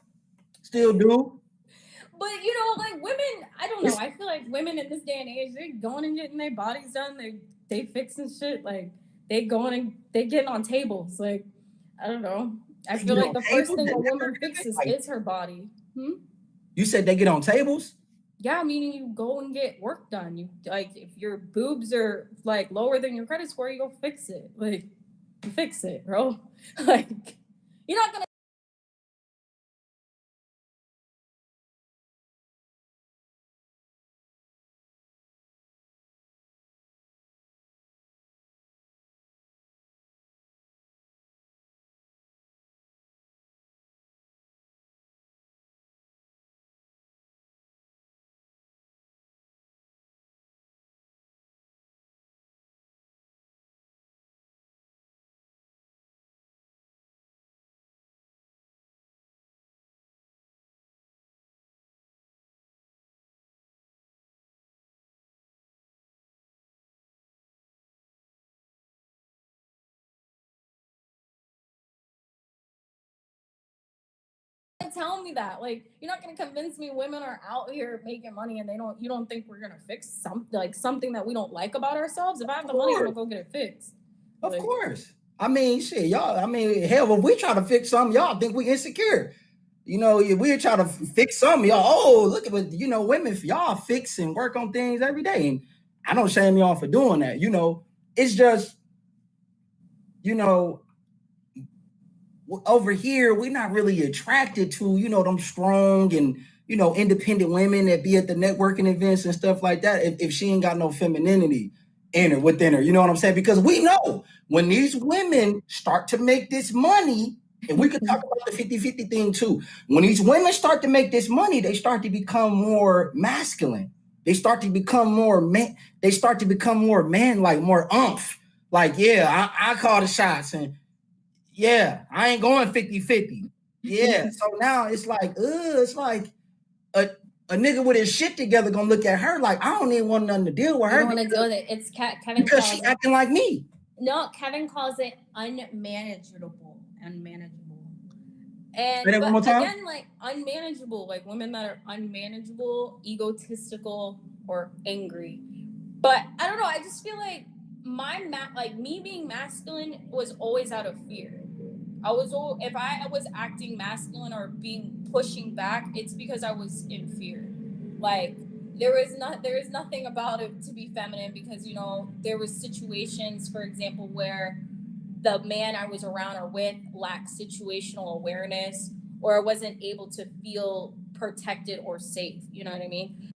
still do. But like women, I don't know. I feel like women in this day and age, they're going and getting their bodies done. They fixing shit. Like they going and they getting on tables. Like I don't know. I feel like the first thing a woman fixes is her body. You said they get on tables? Yeah, meaning you go and get work done. You like if your boobs are like lower than your credit score, you go fix it. Like you fix it, bro. Like you're not gonna. Tell me that like you're not going to convince me women are out here making money and you don't think we're going to fix something that we don't like about ourselves. If I have the money, I'm going to go get it fixed. Of course. I mean, shit, y'all. I mean, hell, if we try to fix something, y'all think we insecure. If we try to fix something, y'all, oh, look at what, women, y'all fix and work on things every day. And I don't shame y'all for doing that. It's just, over here, we're not really attracted to, them strong and, independent women that be at the networking events and stuff like that. If she ain't got no femininity within her, you know what I'm saying? Because we know when these women start to make this money, and we could talk about the 50-50 thing too. When these women start to make this money, they start to become more masculine. They start to become more man. They start to become more man-like, more umph. Like, yeah, I call the shots, and yeah, I ain't going 50-50. Yeah. So now it's like a nigga with his shit together gonna look at her like, I don't even want nothing to deal with her. I don't want to deal with it. It's Kevin because she acting like me. No, Kevin calls it unmanageable. And but again, like unmanageable, like women that are unmanageable, egotistical, or angry. But I don't know. I just feel like me being masculine was always out of fear. If I was acting masculine or pushing back, it's because I was in fear. Like there is nothing about it to be feminine because there was situations, for example, where the man I was around or with lacked situational awareness or wasn't able to feel protected or safe. You know what I mean?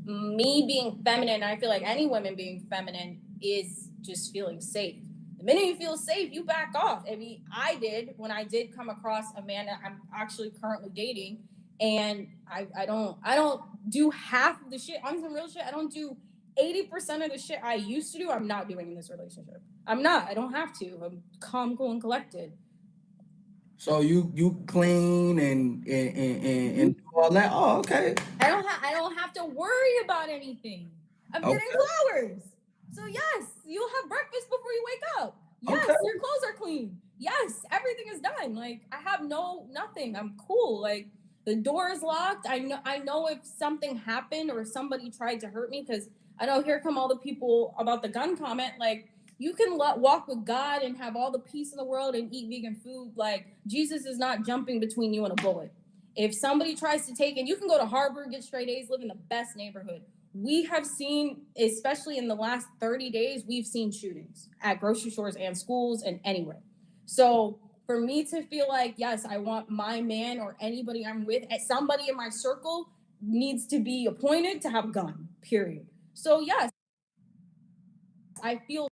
me being feminine, I feel like any women being feminine is just feeling safe. The minute you feel safe, you back off. I mean, I did when I did come across a man that I'm actually currently dating, and I don't do half of the shit. On some real shit, I don't do 80% of the shit I used to do. I'm not doing in this relationship. I'm not. I don't have to. I'm calm, cool, and collected. So you clean and do all that. Oh, okay. I don't have to worry about anything. I'm getting flowers. So yes, you'll have breakfast before you wake up. Yes, Okay. your clothes are clean. Yes, everything is done. Like I have nothing. I'm cool. Like the door is locked. I know if something happened or somebody tried to hurt me, because I know here come all the people about the gun comment. Like you can walk with God and have all the peace in the world and eat vegan food. Like Jesus is not jumping between you and a bullet. If somebody tries to take it, you can go to Harvard, get straight A's, live in the best neighborhood. We have seen, especially in the last 30 days, we've seen shootings at grocery stores and schools and anywhere. So for me to feel like, yes, I want my man or anybody I'm with, somebody in my circle needs to be appointed to have a gun, period. So yes, I feel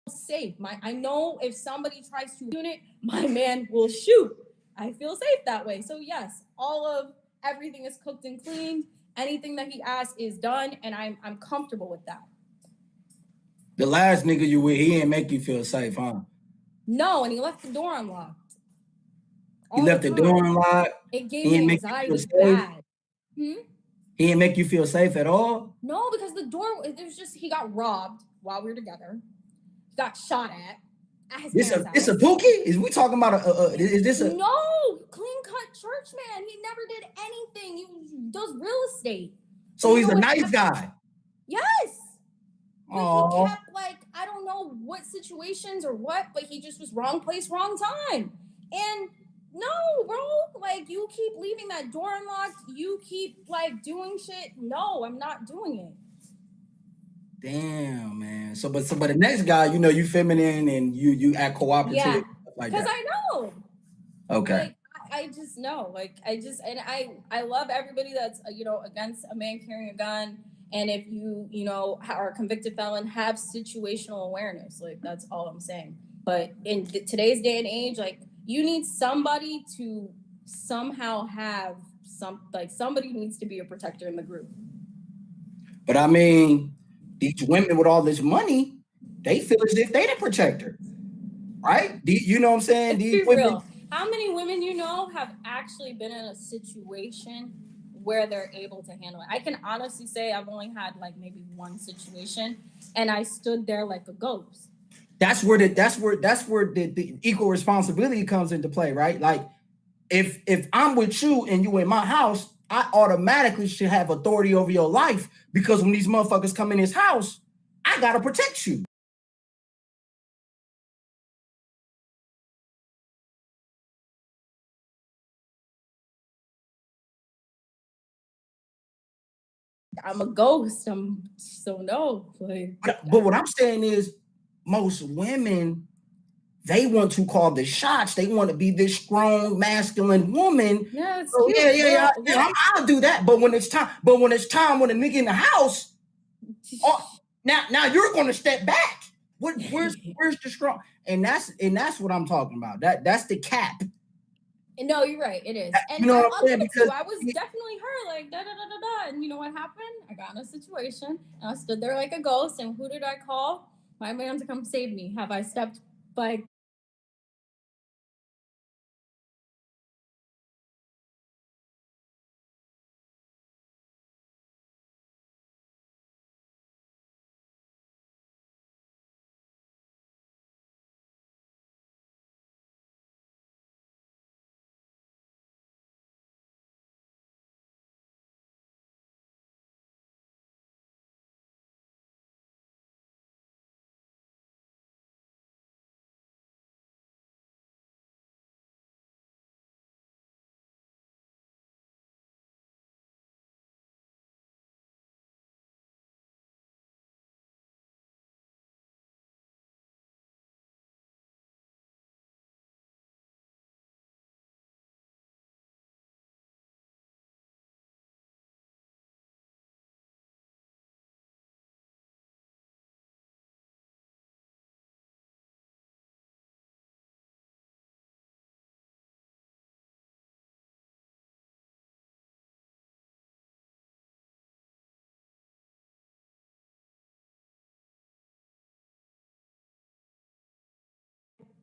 safe. I know if somebody tries to unit, my man will shoot. I feel safe that way. So yes, all of everything is cooked and cleaned. Anything that he asks is done, and I'm comfortable with that. The last nigga you with, he didn't make you feel safe, huh? No, and he left the door unlocked. He left the door unlocked. It gave He didn't me make you feel anxiety safe. bad. He didn't make you feel safe at all. No, because the door, it was just, he got robbed while we were together. He got shot at. This a Pookie? Is we talking about is this a No, clean cut church man? He never did anything. He does real estate. So he's a nice guy. Yes. But he kept like, I don't know what situations or what, but he just was wrong place, wrong time. And no, bro, like you keep leaving that door unlocked. You keep like doing shit. No, I'm not doing it. Damn, man. So but the next guy, you know, you feminine and you act cooperative. Yeah, like because that. I know. Okay. Like, I just know. Like I love everybody that's against a man carrying a gun. And if you are a convicted felon, have situational awareness. Like that's all I'm saying. But in today's day and age, like you need somebody to somehow have somebody needs to be a protector in the group. But I mean, these women with all this money, they feel as if they the protector, right? You know what I'm saying? Be real. How many women have actually been in a situation where they're able to handle it? I can honestly say I've only had like maybe one situation, and I stood there like a ghost. That's where the equal responsibility comes into play, right? Like if I'm with you and you in my house, I automatically should have authority over your life, because when these motherfuckers come in this house, I gotta protect you. I'm a ghost. No. But what I'm saying is, most women, they want to call the shots. They want to be this strong, masculine woman. Yeah, it's so cute. Yeah. I'll do that. But when it's time, when a nigga in the house, now you're going to step back. Where's the strong? And that's what I'm talking about. That's the cap. No, you're right. It is. And You know what I'm I'll give saying? it to you. Because I was definitely her, like, da da da da da. And you know what happened? I got in a situation and I stood there like a ghost. And who did I call? My man to come save me. Have I stepped by?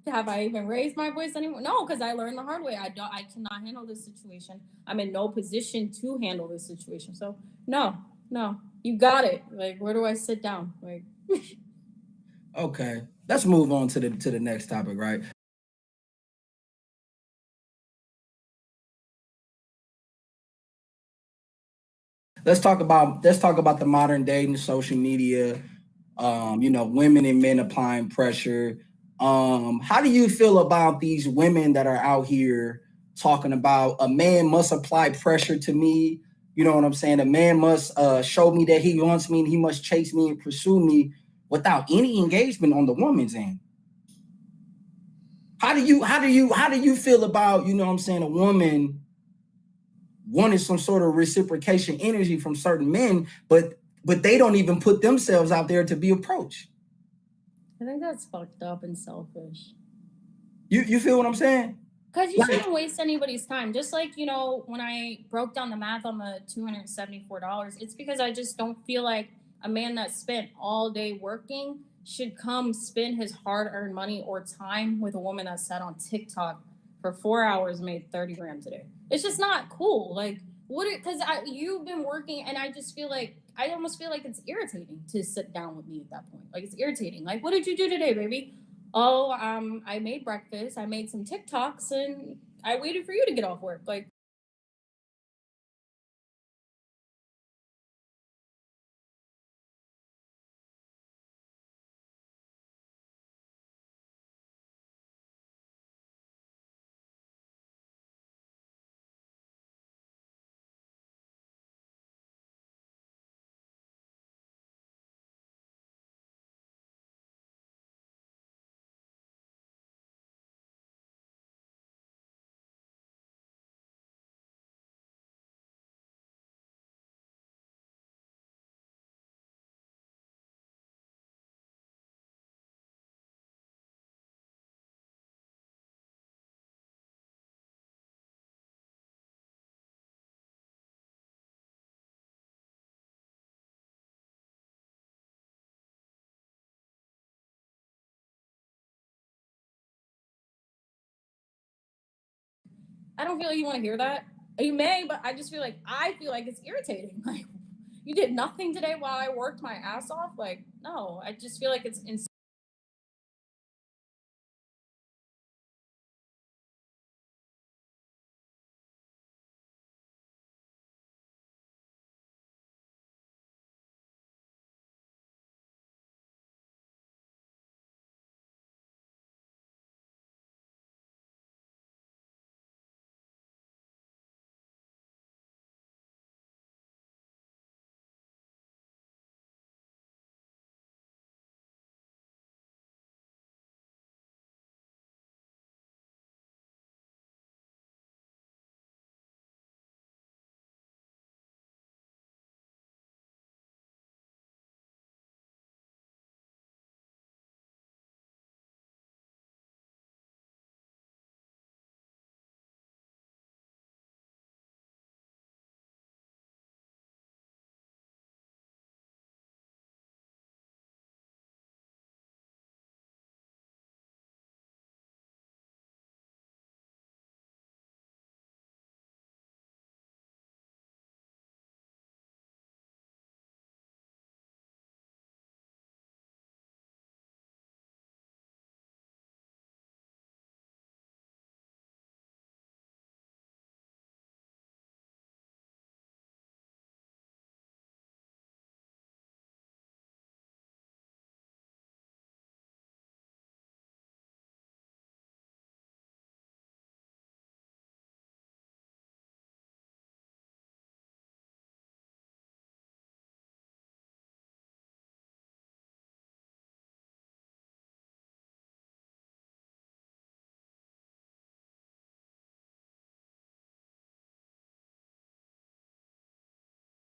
Have I even raised my voice anymore? No, because I learned the hard way. I cannot handle this situation. I'm in no position to handle this situation. So no, no, you got it. Like, where do I sit down? Like, okay, let's move on to the next topic, right? Let's talk about the modern dating, social media. Women and men applying pressure. How do you feel about these women that are out here talking about a man must apply pressure to me? You know what I'm saying? A man must show me that he wants me and he must chase me and pursue me without any engagement on the woman's end. How do you feel about, you know what I'm saying, a woman wanted some sort of reciprocation energy from certain men, but they don't even put themselves out there to be approached. I think that's fucked up and selfish. You feel what I'm saying? Because you Like, shouldn't waste anybody's time. Just like, when I broke down the math on the $274, it's because I just don't feel like a man that spent all day working should come spend his hard earned money or time with a woman that sat on TikTok for 4 hours and made 30 grams a day. It's just not cool. Like, what it, because you've been working and I just feel like, I almost feel like it's irritating to sit down with me at that point. Like, it's irritating. Like, what did you do today, baby? Oh, I made breakfast, I made some TikToks, and I waited for you to get off work. Like, I don't feel like you want to hear that. You may, but I feel like it's irritating. Like, you did nothing today while I worked my ass off. Like, no, I just feel like it's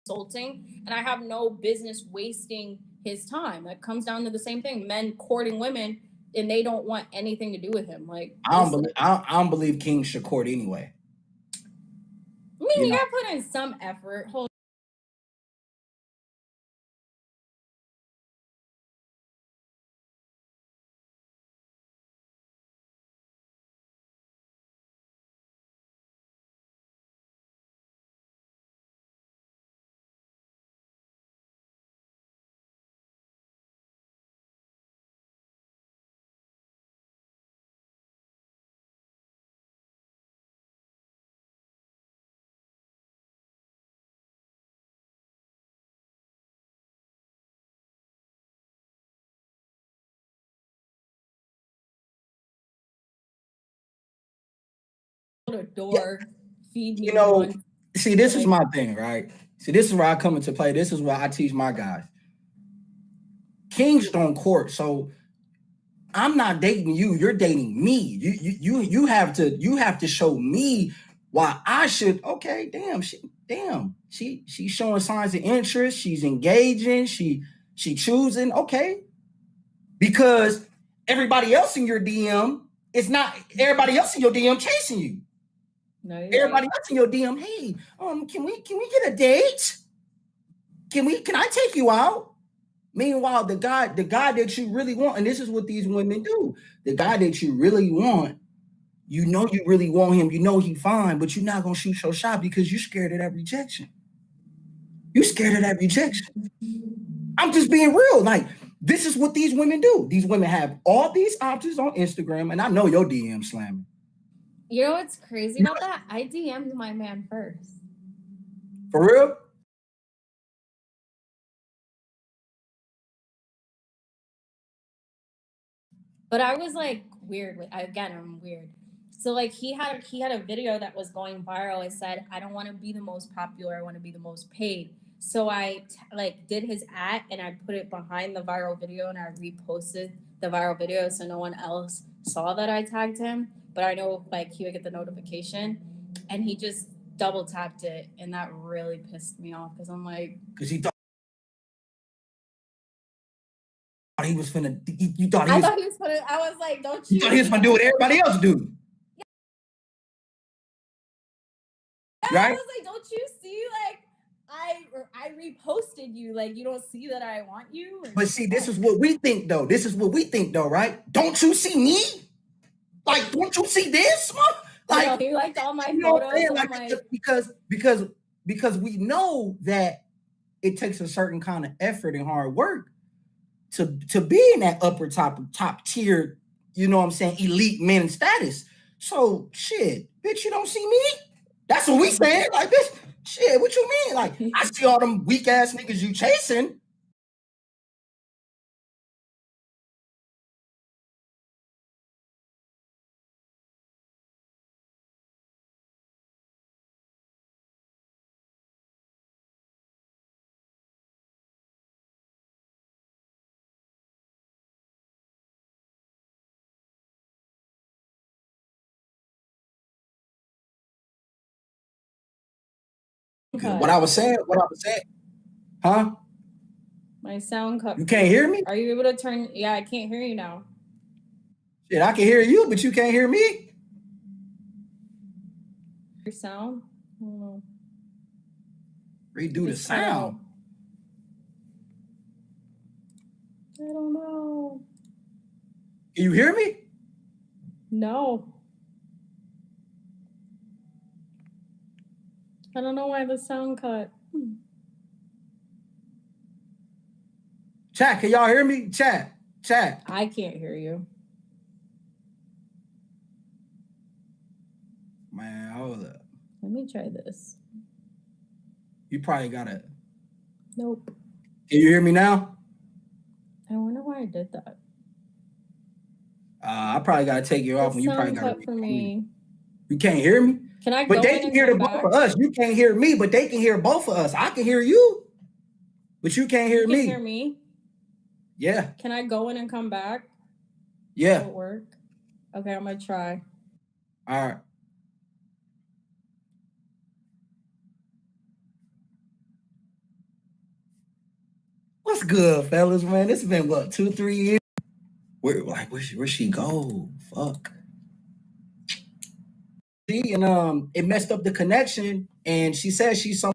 insulting, and I have no business wasting his time. It comes down to the same thing: men courting women, and they don't want anything to do with him. Like, I don't believe King should court anyway. I mean, you gotta put in some effort. Hold the door, feed me. See, this is my thing, right? See, this is where I come into play. This is where I teach my guys. Kings don't court, so I'm not dating you. You're dating me. You have to show me why I should. Okay, she's showing signs of interest. She's engaging. She choosing. Okay, because everybody else in your DM is not. Everybody else in your DM chasing you. No, everybody else in your DM. Hey, can we get a date? Can I take you out? Meanwhile, the guy that you really want, and this is what these women do, the guy that you really want, you know you really want him, you know he's fine, but you're not gonna shoot your shot because you're scared of that rejection. You're scared of that rejection. I'm just being real. Like, this is what these women do. These women have all these options on Instagram, and I know your DM slamming. You know what's crazy about that? I DM'd my man first. For real? But I was like weird. I'm weird. So like he had a video that was going viral. It said, "I don't want to be the most popular. I want to be the most paid." So I did his ad and I put it behind the viral video and I reposted the viral video so no one else saw that I tagged him. But I know like he would get the notification, and he just double tapped it, and that really pissed me off because I'm like, because he thought he was finna. You thought he was. I thought he was finna. I was like, don't you? You thought he was gonna do what everybody else do. Yeah, right? I was like, don't you see? Like, I reposted you. Like, you don't see that I want you. But see, this is what we think, though. Right? Don't you see me? Like, don't you see this? Like, you know, he liked all my photos. Like, because we know that it takes a certain kind of effort and hard work to be in that upper top tier, you know what I'm saying, elite men status. So shit, bitch, you don't see me? That's what we saying. Like, bitch, shit, what you mean? Like, I see all them weak ass niggas you chasing. Okay. What I was saying, huh? My sound cut. You can't hear me? Are you able to turn? Yeah, I can't hear you now. Shit, I can hear you, but you can't hear me. Your sound? Redo the sound. I don't know. Can you hear me? No. I don't know why the sound cut. Chat, can y'all hear me? Chat. I can't hear you. Man, hold up. Let me try this. You probably got it. Nope. Can you hear me now? I wonder why I did that. I probably got to take you off, and you probably got to for me. You can't hear me? Can I? But they can hear the both of us. You can't hear me, but they can hear both of us. I can hear you, but you can't hear me. You can hear me? Yeah. Can I go in and come back? Yeah. Will it work? Okay, I'm gonna try. All right. What's good, fellas, man? This has been what, 2-3 years? Where she go? Fuck. And it messed up the connection. And she said she's some